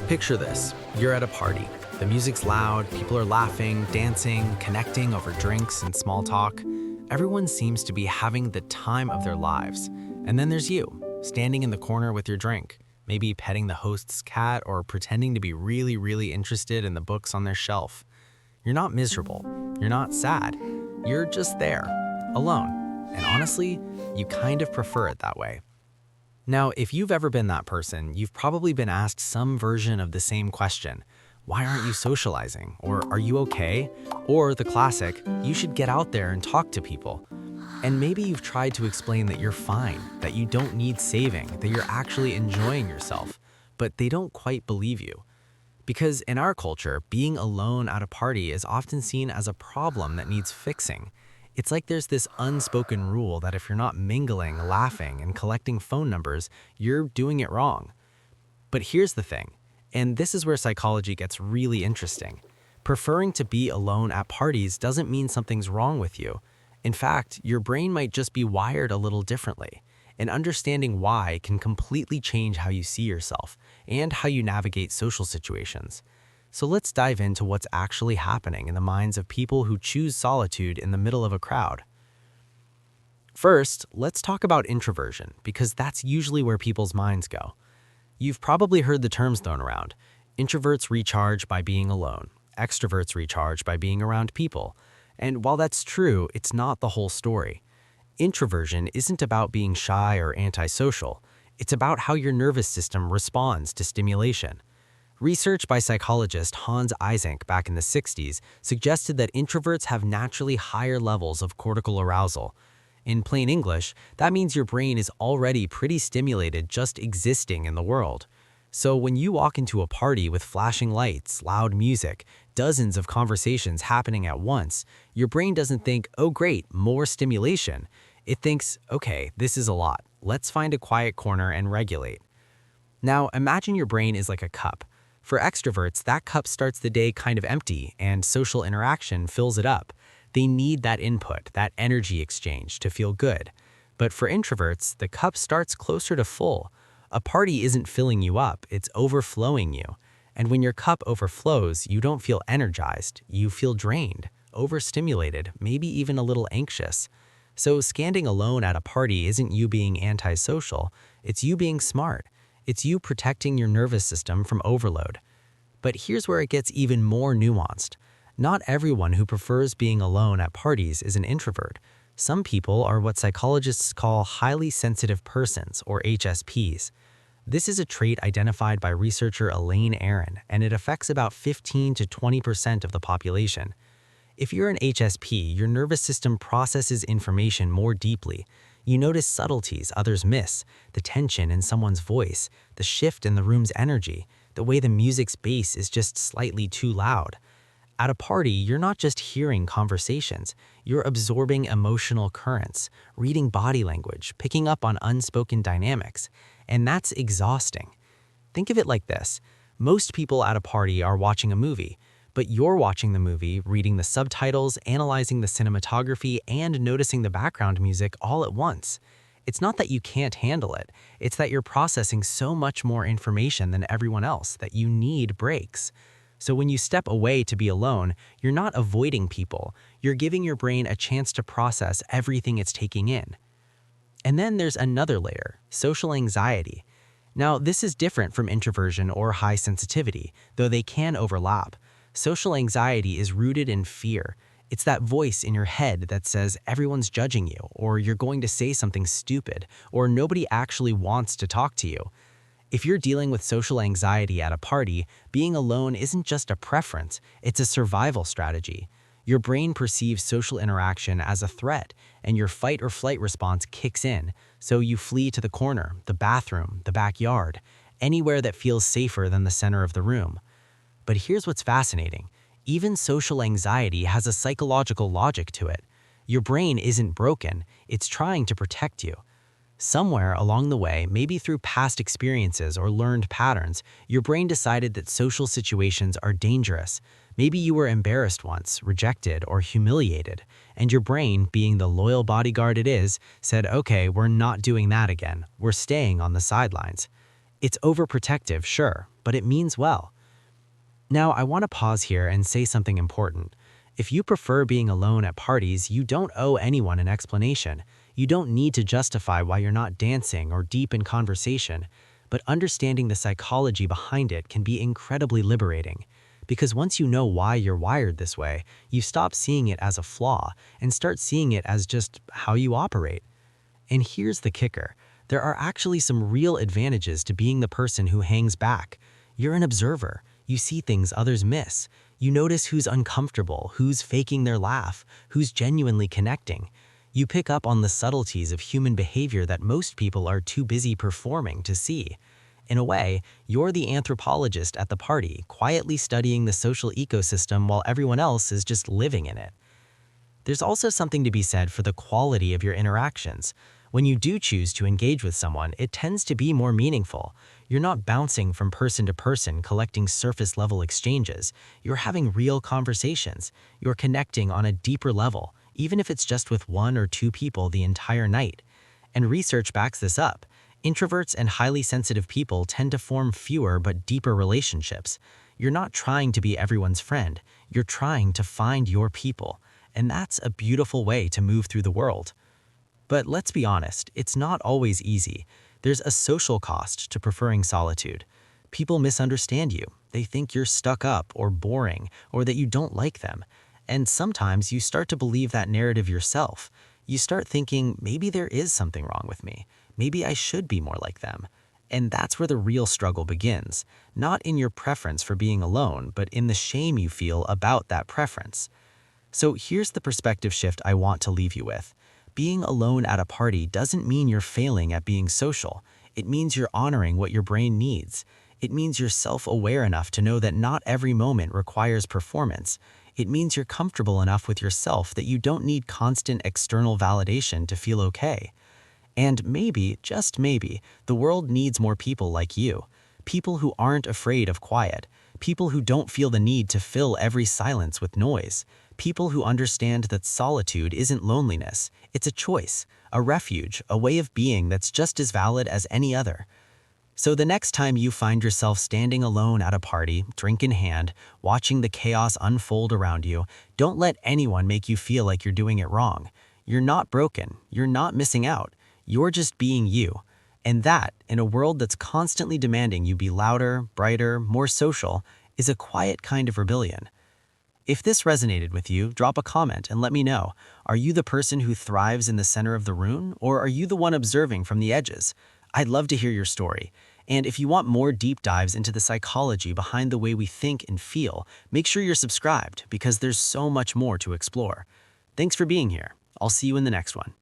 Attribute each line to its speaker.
Speaker 1: Picture this. You're at a party. The music's loud, people are laughing, dancing, connecting over drinks and small talk. Everyone seems to be having the time of their lives. And then there's you, standing in the corner with your drink, maybe petting the host's cat or pretending to be really interested in the books on their shelf. You're not miserable. You're not sad. You're just there, alone. And honestly, you kind of prefer it that way. Now, if you've ever been that person, you've probably been asked some version of the same question. Why aren't you socializing? Or are you okay? Or the classic, you should get out there and talk to people. And maybe you've tried to explain that you're fine, that you don't need saving, that you're actually enjoying yourself, but they don't quite believe you. Because in our culture, being alone at a party is often seen as a problem that needs fixing. It's like there's this unspoken rule that if you're not mingling, laughing, and collecting phone numbers, you're doing it wrong. But here's the thing, and this is where psychology gets really interesting. Preferring to be alone at parties doesn't mean something's wrong with you. In fact, your brain might just be wired a little differently. And understanding why can completely change how you see yourself and how you navigate social situations. So let's dive into what's actually happening in the minds of people who choose solitude in the middle of a crowd. First, let's talk about introversion, because that's usually where people's minds go. You've probably heard the terms thrown around. Introverts recharge by being alone. Extroverts recharge by being around people. And while that's true, it's not the whole story. Introversion isn't about being shy or antisocial. It's about how your nervous system responds to stimulation. Research by psychologist Hans Eysenck back in the 60s suggested that introverts have naturally higher levels of cortical arousal. In plain English, that means your brain is already pretty stimulated just existing in the world. So when you walk into a party with flashing lights, loud music, dozens of conversations happening at once, your brain doesn't think, oh great, more stimulation. It thinks, okay, this is a lot. Let's find a quiet corner and regulate. Now imagine your brain is like a cup. For extroverts, that cup starts the day kind of empty, and social interaction fills it up. They need that input, that energy exchange to feel good. But for introverts, the cup starts closer to full. A party isn't filling you up, it's overflowing you. And when your cup overflows, you don't feel energized, you feel drained, overstimulated, maybe even a little anxious. So standing alone at a party isn't you being antisocial, it's you being smart. It's you protecting your nervous system from overload. But here's where it gets even more nuanced. Not everyone who prefers being alone at parties is an introvert. Some people are what psychologists call highly sensitive persons, or HSPs. This is a trait identified by researcher Elaine Aron, and it affects about 15 to 20% of the population. If you're an HSP, your nervous system processes information more deeply. You notice subtleties others miss, the tension in someone's voice, the shift in the room's energy, the way the music's bass is just slightly too loud. At a party, you're not just hearing conversations, you're absorbing emotional currents, reading body language, picking up on unspoken dynamics, and that's exhausting. Think of it like this. Most people at a party are watching a movie, but you're watching the movie, reading the subtitles, analyzing the cinematography, and noticing the background music all at once. It's not that you can't handle it, it's that you're processing so much more information than everyone else that you need breaks. So when you step away to be alone, you're not avoiding people, you're giving your brain a chance to process everything it's taking in. And then there's another layer, social anxiety. Now, this is different from introversion or high sensitivity, though they can overlap. Social anxiety is rooted in fear. It's that voice in your head that says everyone's judging you, or you're going to say something stupid, or nobody actually wants to talk to you. If you're dealing with social anxiety at a party, being alone isn't just a preference, it's a survival strategy. Your brain perceives social interaction as a threat, and your fight or flight response kicks in, so you flee to the corner, the bathroom, the backyard, anywhere that feels safer than the center of the room. But here's what's fascinating. Even social anxiety has a psychological logic to it. Your brain isn't broken, it's trying to protect you. Somewhere along the way, maybe through past experiences or learned patterns, your brain decided that social situations are dangerous. Maybe you were embarrassed once, rejected, or humiliated, and your brain, being the loyal bodyguard it is, said, okay, we're not doing that again. We're staying on the sidelines. It's overprotective, sure, but it means well. Now, I want to pause here and say something important. If you prefer being alone at parties, you don't owe anyone an explanation. You don't need to justify why you're not dancing or deep in conversation, but understanding the psychology behind it can be incredibly liberating. Because once you know why you're wired this way, you stop seeing it as a flaw and start seeing it as just how you operate. And here's the kicker. There are actually some real advantages to being the person who hangs back. You're an observer. You see things others miss. You notice who's uncomfortable, who's faking their laugh, who's genuinely connecting. You pick up on the subtleties of human behavior that most people are too busy performing to see. In a way, you're the anthropologist at the party, quietly studying the social ecosystem while everyone else is just living in it. There's also something to be said for the quality of your interactions. When you do choose to engage with someone, it tends to be more meaningful. You're not bouncing from person to person, collecting surface-level exchanges. You're having real conversations. You're connecting on a deeper level, even if it's just with one or two people the entire night. And research backs this up. Introverts and highly sensitive people tend to form fewer but deeper relationships. You're not trying to be everyone's friend. You're trying to find your people. And that's a beautiful way to move through the world. But let's be honest, it's not always easy. There's a social cost to preferring solitude. People misunderstand you. They think you're stuck up or boring or that you don't like them. And sometimes you start to believe that narrative yourself. You start thinking, maybe there is something wrong with me. Maybe I should be more like them. And that's where the real struggle begins. Not in your preference for being alone, but in the shame you feel about that preference. So here's the perspective shift I want to leave you with. Being alone at a party doesn't mean you're failing at being social. It means you're honoring what your brain needs. It means you're self-aware enough to know that not every moment requires performance. It means you're comfortable enough with yourself that you don't need constant external validation to feel okay. And maybe, just maybe, the world needs more people like you. People who aren't afraid of quiet. People who don't feel the need to fill every silence with noise. People who understand that solitude isn't loneliness. It's a choice, a refuge, a way of being that's just as valid as any other. So the next time you find yourself standing alone at a party, drink in hand, watching the chaos unfold around you, don't let anyone make you feel like you're doing it wrong. You're not broken. You're not missing out. You're just being you. And that, in a world that's constantly demanding you be louder, brighter, more social, is a quiet kind of rebellion. If this resonated with you, drop a comment and let me know. Are you the person who thrives in the center of the room, or are you the one observing from the edges? I'd love to hear your story. And if you want more deep dives into the psychology behind the way we think and feel, make sure you're subscribed because there's so much more to explore. Thanks for being here. I'll see you in the next one.